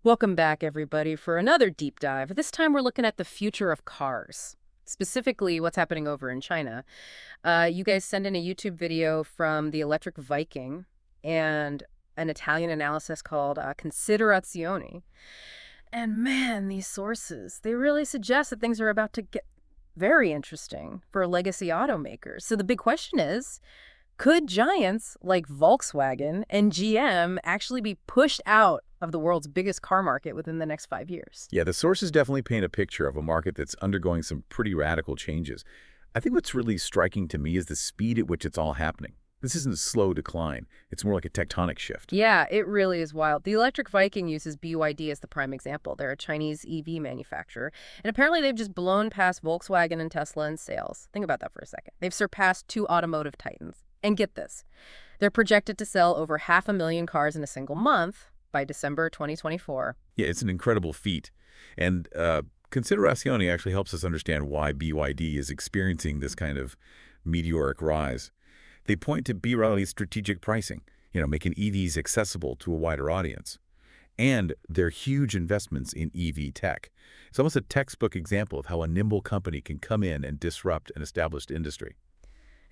Welcome back, everybody, for another deep dive. This time we're looking at the future of cars, specifically what's happening over in China. You guys sent in a YouTube video from the Electric Viking and an Italian analysis called Considerazioni. And man, these sources, they really suggest that things are about to get very interesting for legacy automakers. So the big question is, could giants like Volkswagen and GM actually be pushed out of the world's biggest car market within the next 5 years? Yeah, the sources definitely paint a picture of a market that's undergoing some pretty radical changes. I think what's really striking to me is the speed at which it's all happening. This isn't a slow decline. It's more like a tectonic shift. Yeah, it really is wild. The Electric Viking uses BYD as the prime example. They're a Chinese EV manufacturer, and apparently they've just blown past Volkswagen and Tesla in sales. Think about that for a second. They've surpassed two automotive titans. And get this, they're projected to sell over 500,000 cars in a single month by December 2024. Yeah, it's an incredible feat. And Considerazione actually helps us understand why BYD is experiencing this kind of meteoric rise. They point to BYD's strategic pricing, making EVs accessible to a wider audience, and their huge investments in EV tech. It's almost a textbook example of how a nimble company can come in and disrupt an established industry.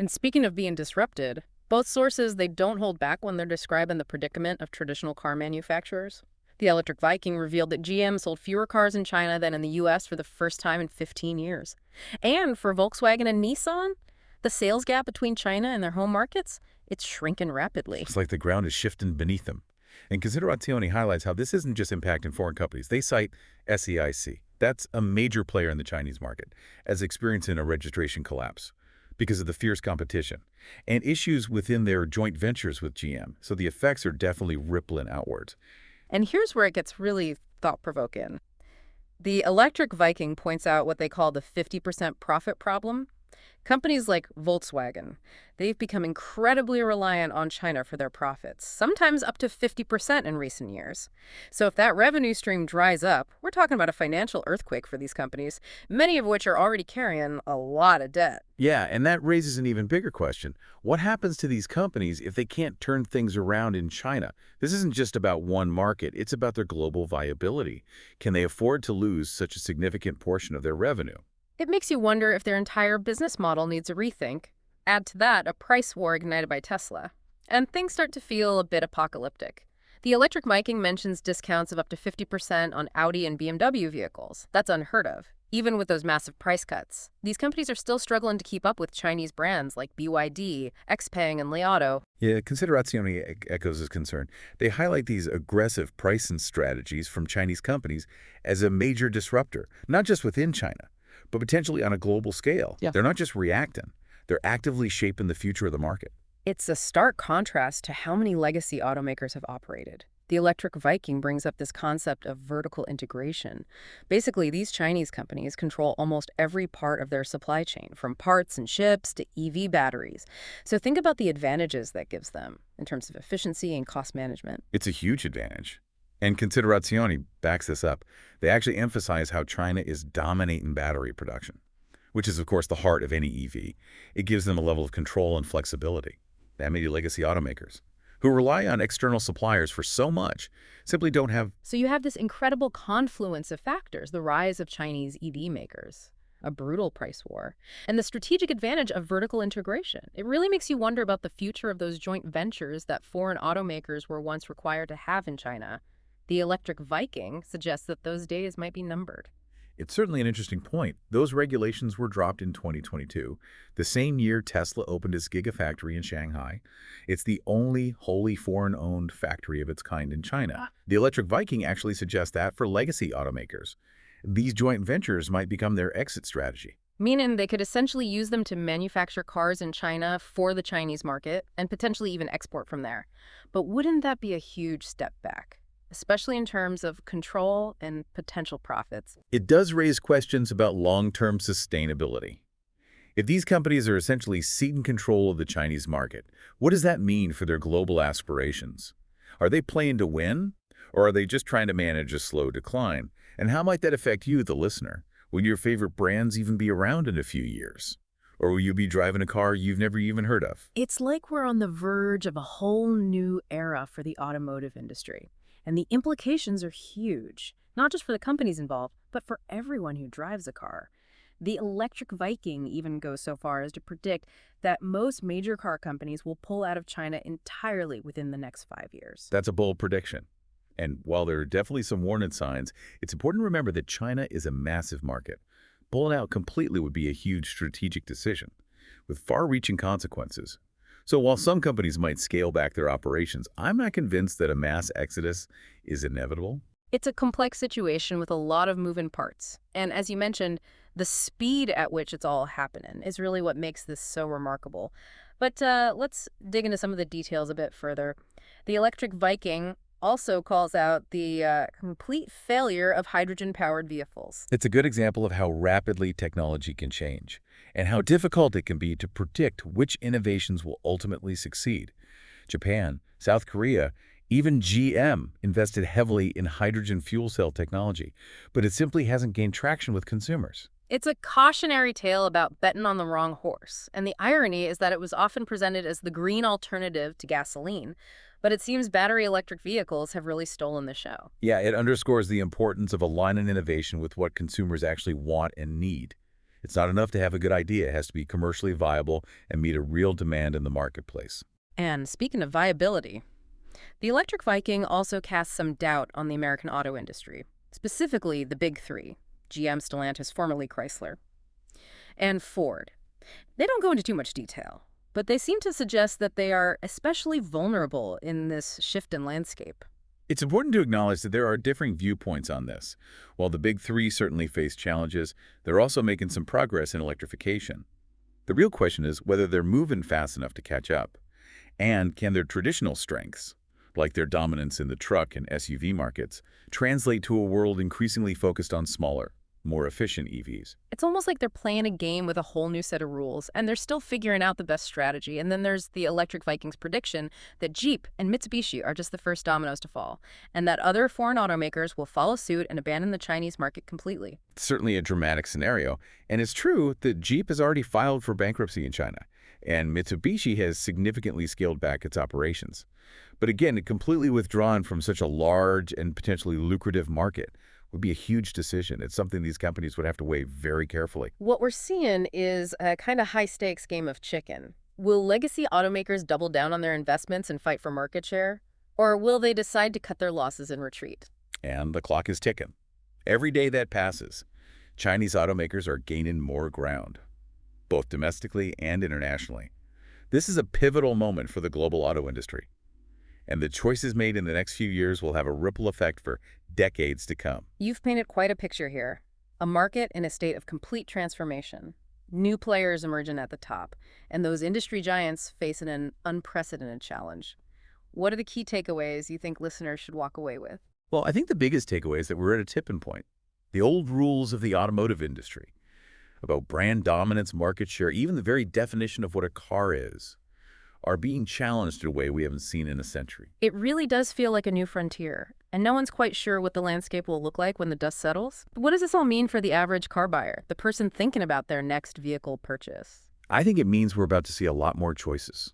And speaking of being disrupted, both sources, they don't hold back when they're describing the predicament of traditional car manufacturers. The Electric Viking revealed that GM sold fewer cars in China than in the US for the first time in 15 years. And for Volkswagen and Nissan, the sales gap between China and their home markets, it's shrinking rapidly. It's like the ground is shifting beneath them. And Considerazione highlights how this isn't just impacting foreign companies. They cite SEIC. That's a major player in the Chinese market, as experiencing a registration collapse because of the fierce competition and issues within their joint ventures with GM. So the effects are definitely rippling outwards. And here's where it gets really thought-provoking. The Electric Viking points out what they call the 50% profit problem. Companies like Volkswagen, they've become incredibly reliant on China for their profits, sometimes up to 50% in recent years. So if that revenue stream dries up, we're talking about a financial earthquake for these companies, many of which are already carrying a lot of debt. Yeah, and that raises an even bigger question. What happens to these companies if they can't turn things around in China? This isn't just about one market, it's about their global viability. Can they afford to lose such a significant portion of their revenue? It makes you wonder if their entire business model needs a rethink. Add to that a price war ignited by Tesla, and things start to feel a bit apocalyptic. The Electric Viking mentions discounts of up to 50% on Audi and BMW vehicles. That's unheard of, even with those massive price cuts. These companies are still struggling to keep up with Chinese brands like BYD, XPeng, and Li Auto. Yeah, Considerazione echoes his concern. They highlight these aggressive pricing strategies from Chinese companies as a major disruptor, not just within China, but potentially on a global scale. Yeah. They're not just reacting, they're actively shaping the future of the market. It's a stark contrast to how many legacy automakers have operated. The Electric Viking brings up this concept of vertical integration. Basically, these Chinese companies control almost every part of their supply chain, from parts and chips to EV batteries. So think about the advantages that gives them in terms of efficiency and cost management. It's a huge advantage. And Considerazione backs this up. They actually emphasize how China is dominating battery production, which is, of course, the heart of any EV. It gives them a level of control and flexibility that many legacy automakers, who rely on external suppliers for so much, simply don't have. So you have this incredible confluence of factors, the rise of Chinese EV makers, a brutal price war, and the strategic advantage of vertical integration. It really makes you wonder about the future of those joint ventures that foreign automakers were once required to have in China. The Electric Viking suggests that those days might be numbered. It's certainly an interesting point. Those regulations were dropped in 2022, the same year Tesla opened its Gigafactory in Shanghai. It's the only wholly foreign-owned factory of its kind in China. The Electric Viking actually suggests that for legacy automakers, these joint ventures might become their exit strategy. Meaning they could essentially use them to manufacture cars in China for the Chinese market and potentially even export from there. But wouldn't that be a huge step back, especially in terms of control and potential profits? It does raise questions about long-term sustainability. If these companies are essentially ceding control of the Chinese market, what does that mean for their global aspirations? Are they playing to win, or are they just trying to manage a slow decline? And how might that affect you, the listener? Will your favorite brands even be around in a few years? Or will you be driving a car you've never even heard of? It's like we're on the verge of a whole new era for the automotive industry. And the implications are huge, not just for the companies involved, but for everyone who drives a car. The Electric Viking even goes so far as to predict that most major car companies will pull out of China entirely within the next 5 years. That's a bold prediction. And while there are definitely some warning signs, it's important to remember that China is a massive market. Pulling out completely would be a huge strategic decision, with far-reaching consequences. So while some companies might scale back their operations, I'm not convinced that a mass exodus is inevitable. It's a complex situation with a lot of moving parts. And as you mentioned, the speed at which it's all happening is really what makes this so remarkable. But let's dig into some of the details a bit further. The Electric Viking also calls out the complete failure of hydrogen-powered vehicles. It's a good example of how rapidly technology can change and how difficult it can be to predict which innovations will ultimately succeed. Japan, South Korea, even GM invested heavily in hydrogen fuel cell technology, but it simply hasn't gained traction with consumers. It's a cautionary tale about betting on the wrong horse, and the irony is that it was often presented as the green alternative to gasoline, but it seems battery electric vehicles have really stolen the show. Yeah, it underscores the importance of aligning innovation with what consumers actually want and need. It's not enough to have a good idea. It has to be commercially viable and meet a real demand in the marketplace. And speaking of viability, the Electric Viking also casts some doubt on the American auto industry, specifically the big three, GM, Stellantis, formerly Chrysler, and Ford. They don't go into too much detail, but they seem to suggest that they are especially vulnerable in this shift in landscape. It's important to acknowledge that there are differing viewpoints on this. While the big three certainly face challenges, they're also making some progress in electrification. The real question is whether they're moving fast enough to catch up. And can their traditional strengths, like their dominance in the truck and SUV markets, translate to a world increasingly focused on smaller, more efficient EVs? It's almost like they're playing a game with a whole new set of rules, and they're still figuring out the best strategy. And then there's the Electric Viking's prediction that Jeep and Mitsubishi are just the first dominoes to fall, and that other foreign automakers will follow suit and abandon the Chinese market completely. It's certainly a dramatic scenario, and it's true that Jeep has already filed for bankruptcy in China, and Mitsubishi has significantly scaled back its operations. But again, completely withdrawn from such a large and potentially lucrative market would be a huge decision. It's something these companies would have to weigh very carefully. What we're seeing is a kind of high-stakes game of chicken. Will legacy automakers double down on their investments and fight for market share? Or will they decide to cut their losses and retreat? And the clock is ticking. Every day that passes, Chinese automakers are gaining more ground, both domestically and internationally. This is a pivotal moment for the global auto industry, and the choices made in the next few years will have a ripple effect for decades to come. You've painted quite a picture here. A market in a state of complete transformation. New players emerging at the top, and those industry giants facing an unprecedented challenge. What are the key takeaways you think listeners should walk away with? Well, I think the biggest takeaway is that we're at a tipping point. The old rules of the automotive industry about brand dominance, market share, even the very definition of what a car is, are being challenged in a way we haven't seen in a century. It really does feel like a new frontier, and no one's quite sure what the landscape will look like when the dust settles. But what does this all mean for the average car buyer, the person thinking about their next vehicle purchase? I think it means we're about to see a lot more choices,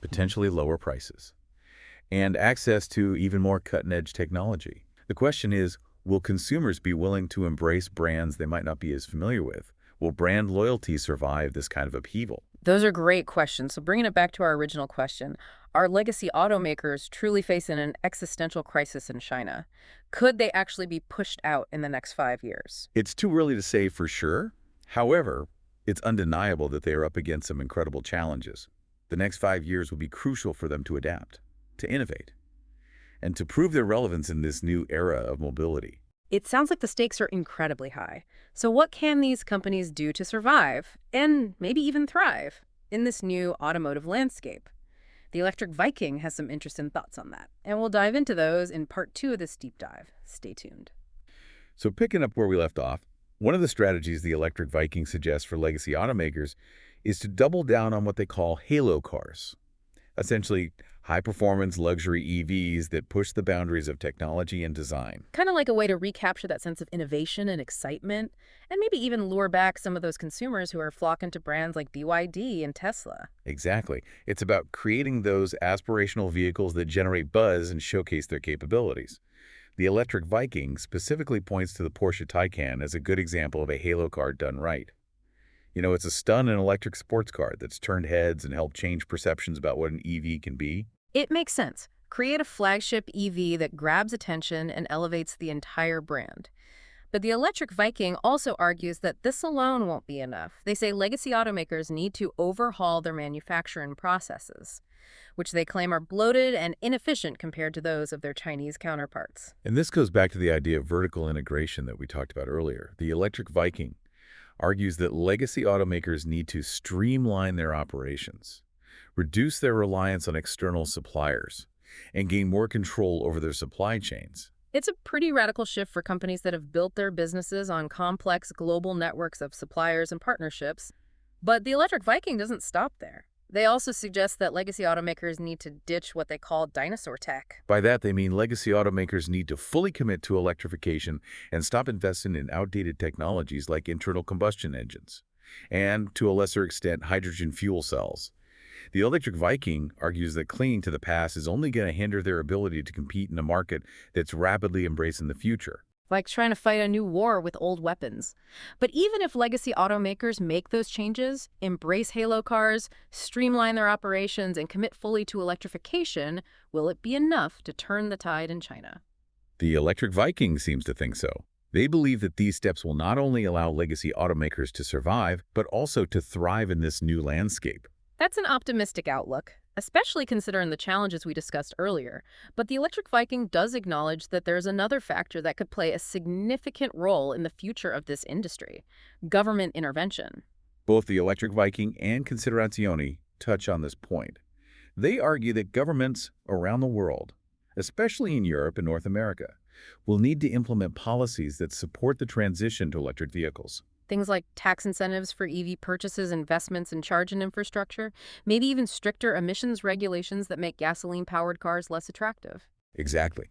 potentially lower prices, and access to even more cutting-edge technology. The question is, will consumers be willing to embrace brands they might not be as familiar with? Will brand loyalty survive this kind of upheaval? Those are great questions. So bringing it back to our original question, are legacy automakers truly facing an existential crisis in China? Could they actually be pushed out in the next 5 years? It's too early to say for sure. However, it's undeniable that they are up against some incredible challenges. The next 5 years will be crucial for them to adapt, to innovate, and to prove their relevance in this new era of mobility. It sounds like the stakes are incredibly high. So what can these companies do to survive, and maybe even thrive, in this new automotive landscape? The Electric Viking has some interesting thoughts on that, and we'll dive into those in part 2 of this deep dive. Stay tuned. So picking up where we left off, one of the strategies the Electric Viking suggests for legacy automakers is to double down on what they call halo cars. Essentially, high-performance luxury EVs that push the boundaries of technology and design. Kind of like a way to recapture that sense of innovation and excitement, and maybe even lure back some of those consumers who are flocking to brands like BYD and Tesla. Exactly. It's about creating those aspirational vehicles that generate buzz and showcase their capabilities. The Electric Viking specifically points to the Porsche Taycan as a good example of a halo car done right. It's a stunning electric sports car that's turned heads and helped change perceptions about what an EV can be. It makes sense. Create a flagship EV that grabs attention and elevates the entire brand. But the Electric Viking also argues that this alone won't be enough. They say legacy automakers need to overhaul their manufacturing processes, which they claim are bloated and inefficient compared to those of their Chinese counterparts. And this goes back to the idea of vertical integration that we talked about earlier. The Electric Viking argues that legacy automakers need to streamline their operations, reduce their reliance on external suppliers, and gain more control over their supply chains. It's a pretty radical shift for companies that have built their businesses on complex global networks of suppliers and partnerships. But the Electric Viking doesn't stop there. They also suggest that legacy automakers need to ditch what they call dinosaur tech. By that, they mean legacy automakers need to fully commit to electrification and stop investing in outdated technologies like internal combustion engines, and, to a lesser extent, hydrogen fuel cells. The Electric Viking argues that clinging to the past is only going to hinder their ability to compete in a market that's rapidly embracing the future. Like trying to fight a new war with old weapons. But even if legacy automakers make those changes, embrace halo cars, streamline their operations, and commit fully to electrification, will it be enough to turn the tide in China? The Electric Viking seems to think so. They believe that these steps will not only allow legacy automakers to survive, but also to thrive in this new landscape. That's an optimistic outlook, especially considering the challenges we discussed earlier. But the Electric Viking does acknowledge that there's another factor that could play a significant role in the future of this industry: government intervention. Both the Electric Viking and Considerazioni touch on this point. They argue that governments around the world, especially in Europe and North America, will need to implement policies that support the transition to electric vehicles. Things like tax incentives for EV purchases, investments in charging infrastructure, maybe even stricter emissions regulations that make gasoline-powered cars less attractive. Exactly.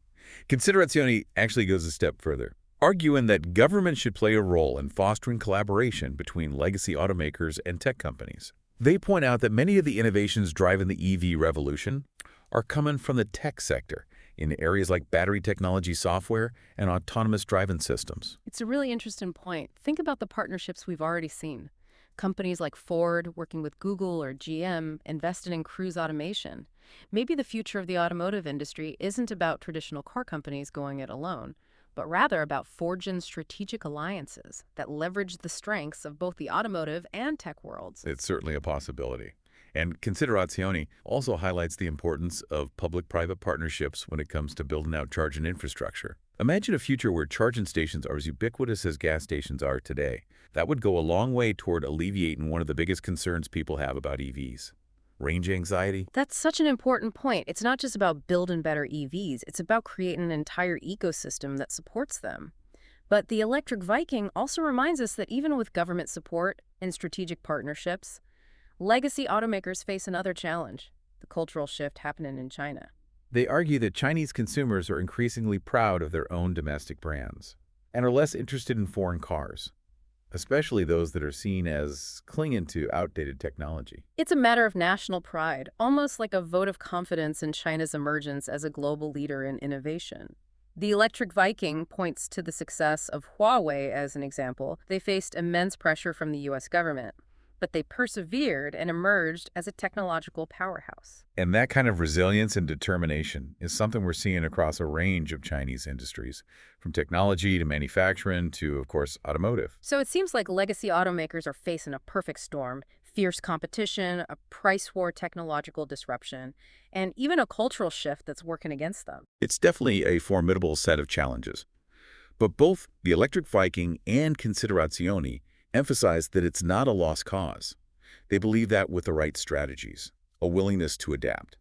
Considerazioni actually goes a step further, arguing that government should play a role in fostering collaboration between legacy automakers and tech companies. They point out that many of the innovations driving the EV revolution are coming from the tech sector, in areas like battery technology software and autonomous driving systems. It's a really interesting point. Think about the partnerships we've already seen. Companies like Ford, working with Google or GM, invested in cruise automation. Maybe the future of the automotive industry isn't about traditional car companies going it alone, but rather about forging strategic alliances that leverage the strengths of both the automotive and tech worlds. It's certainly a possibility. And Considerazioni also highlights the importance of public-private partnerships when it comes to building out charging infrastructure. Imagine a future where charging stations are as ubiquitous as gas stations are today. That would go a long way toward alleviating one of the biggest concerns people have about EVs: range anxiety. That's such an important point. It's not just about building better EVs, it's about creating an entire ecosystem that supports them. But the Electric Viking also reminds us that even with government support and strategic partnerships, legacy automakers face another challenge: the cultural shift happening in China. They argue that Chinese consumers are increasingly proud of their own domestic brands and are less interested in foreign cars, especially those that are seen as clinging to outdated technology. It's a matter of national pride, almost like a vote of confidence in China's emergence as a global leader in innovation. The Electric Viking points to the success of Huawei as an example. They faced immense pressure from the U.S. government, but they persevered and emerged as a technological powerhouse. And that kind of resilience and determination is something we're seeing across a range of Chinese industries, from technology to manufacturing to, of course, automotive. So it seems like legacy automakers are facing a perfect storm: fierce competition, a price war, technological disruption, and even a cultural shift that's working against them. It's definitely a formidable set of challenges. But both the Electric Viking and Considerazioni emphasize that it's not a lost cause. They believe that with the right strategies, a willingness to adapt,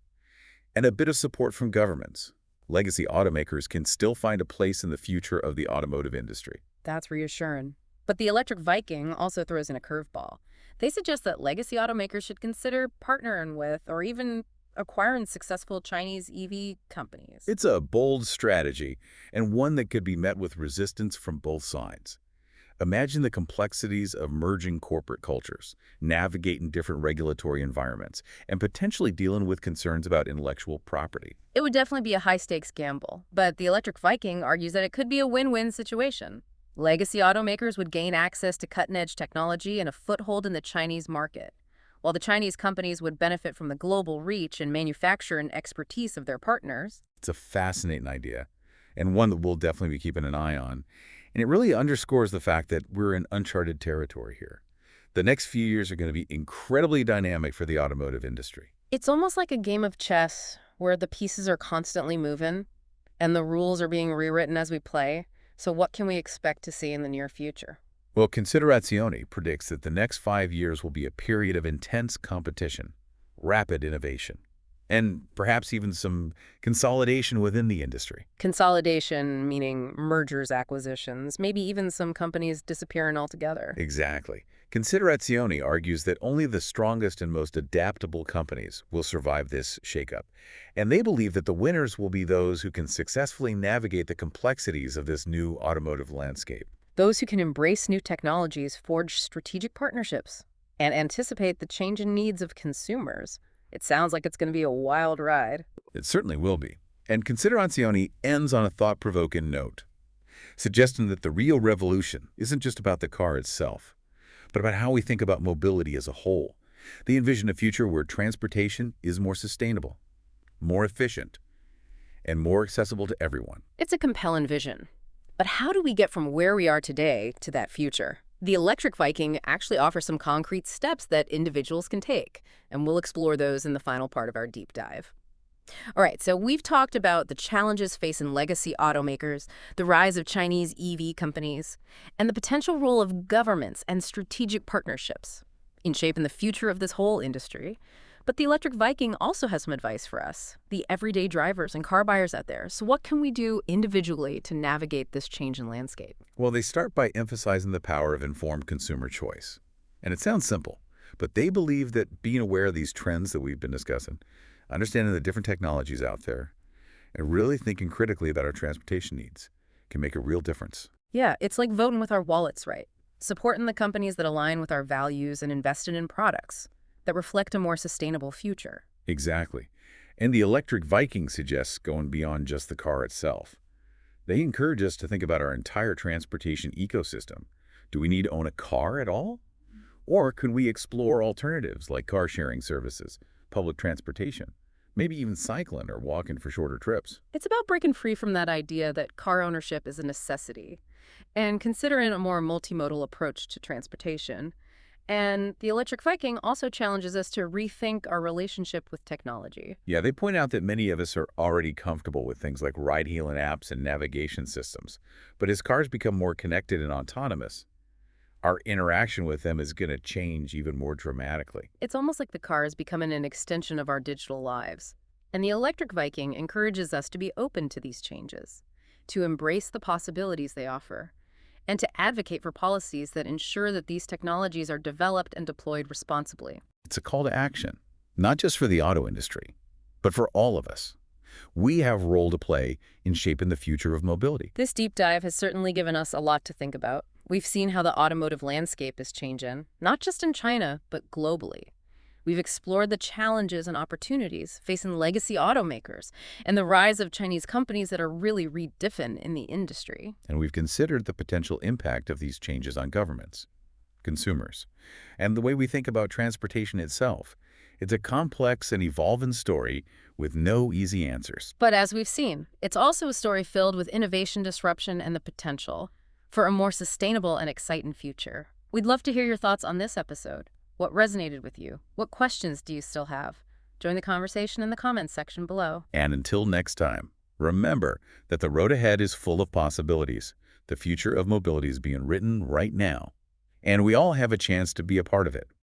and a bit of support from governments, legacy automakers can still find a place in the future of the automotive industry. That's reassuring. But the Electric Viking also throws in a curveball. They suggest that legacy automakers should consider partnering with or even acquiring successful Chinese EV companies. It's a bold strategy, and one that could be met with resistance from both sides. Imagine the complexities of merging corporate cultures, navigating different regulatory environments, and potentially dealing with concerns about intellectual property. It would definitely be a high-stakes gamble, but the Electric Viking argues that it could be a win-win situation. Legacy automakers would gain access to cutting-edge technology and a foothold in the Chinese market, while the Chinese companies would benefit from the global reach and manufacture and expertise of their partners. It's a fascinating idea, and one that we'll definitely be keeping an eye on. And it really underscores the fact that we're in uncharted territory here. The next few years are going to be incredibly dynamic for the automotive industry. It's almost like a game of chess where the pieces are constantly moving and the rules are being rewritten as we play. So what can we expect to see in the near future? Well, Considerazione predicts that the next 5 years will be a period of intense competition, rapid innovation, and perhaps even some consolidation within the industry. Consolidation, meaning mergers, acquisitions, maybe even some companies disappearing altogether. Exactly. Considerazione argues that only the strongest and most adaptable companies will survive this shakeup, and they believe that the winners will be those who can successfully navigate the complexities of this new automotive landscape. Those who can embrace new technologies, forge strategic partnerships, and anticipate the changing needs of consumers. It sounds like it's going to be a wild ride. It certainly will be. And Considerazione ends on a thought-provoking note, suggesting that the real revolution isn't just about the car itself, but about how we think about mobility as a whole. They envision a future where transportation is more sustainable, more efficient, and more accessible to everyone. It's a compelling vision. But how do we get from where we are today to that future? The Electric Viking actually offers some concrete steps that individuals can take, and we'll explore those in the final part of our deep dive. All right, so we've talked about the challenges facing legacy automakers, the rise of Chinese EV companies, and the potential role of governments and strategic partnerships in shaping the future of this whole industry. But the Electric Viking also has some advice for us, the everyday drivers and car buyers out there. So what can we do individually to navigate this changing landscape? Well, they start by emphasizing the power of informed consumer choice. And it sounds simple, but they believe that being aware of these trends that we've been discussing, understanding the different technologies out there, and really thinking critically about our transportation needs can make a real difference. Yeah, it's like voting with our wallets, right? Supporting the companies that align with our values and investing in products that reflect a more sustainable future. Exactly. And the Electric Viking suggests going beyond just the car itself. They encourage us to think about our entire transportation ecosystem. Do we need to own a car at all? Or can we explore alternatives like car-sharing services, public transportation, maybe even cycling or walking for shorter trips? It's about breaking free from that idea that car ownership is a necessity and considering a more multimodal approach to transportation. And the Electric Viking also challenges us to rethink our relationship with technology. Yeah, they point out that many of us are already comfortable with things like ride-hailing apps and navigation systems. But as cars become more connected and autonomous, our interaction with them is going to change even more dramatically. It's almost like the car is becoming an extension of our digital lives. And the Electric Viking encourages us to be open to these changes, to embrace the possibilities they offer, and to advocate for policies that ensure that these technologies are developed and deployed responsibly. It's a call to action, not just for the auto industry, but for all of us. We have a role to play in shaping the future of mobility. This deep dive has certainly given us a lot to think about. We've seen how the automotive landscape is changing, not just in China, but globally. We've explored the challenges and opportunities facing legacy automakers and the rise of Chinese companies that are really redefined in the industry. And we've considered the potential impact of these changes on governments, consumers, and the way we think about transportation itself. It's a complex and evolving story with no easy answers. But as we've seen, it's also a story filled with innovation, disruption, and the potential for a more sustainable and exciting future. We'd love to hear your thoughts on this episode. What resonated with you? What questions do you still have? Join the conversation in the comments section below. And until next time, remember that the road ahead is full of possibilities. The future of mobility is being written right now, and we all have a chance to be a part of it.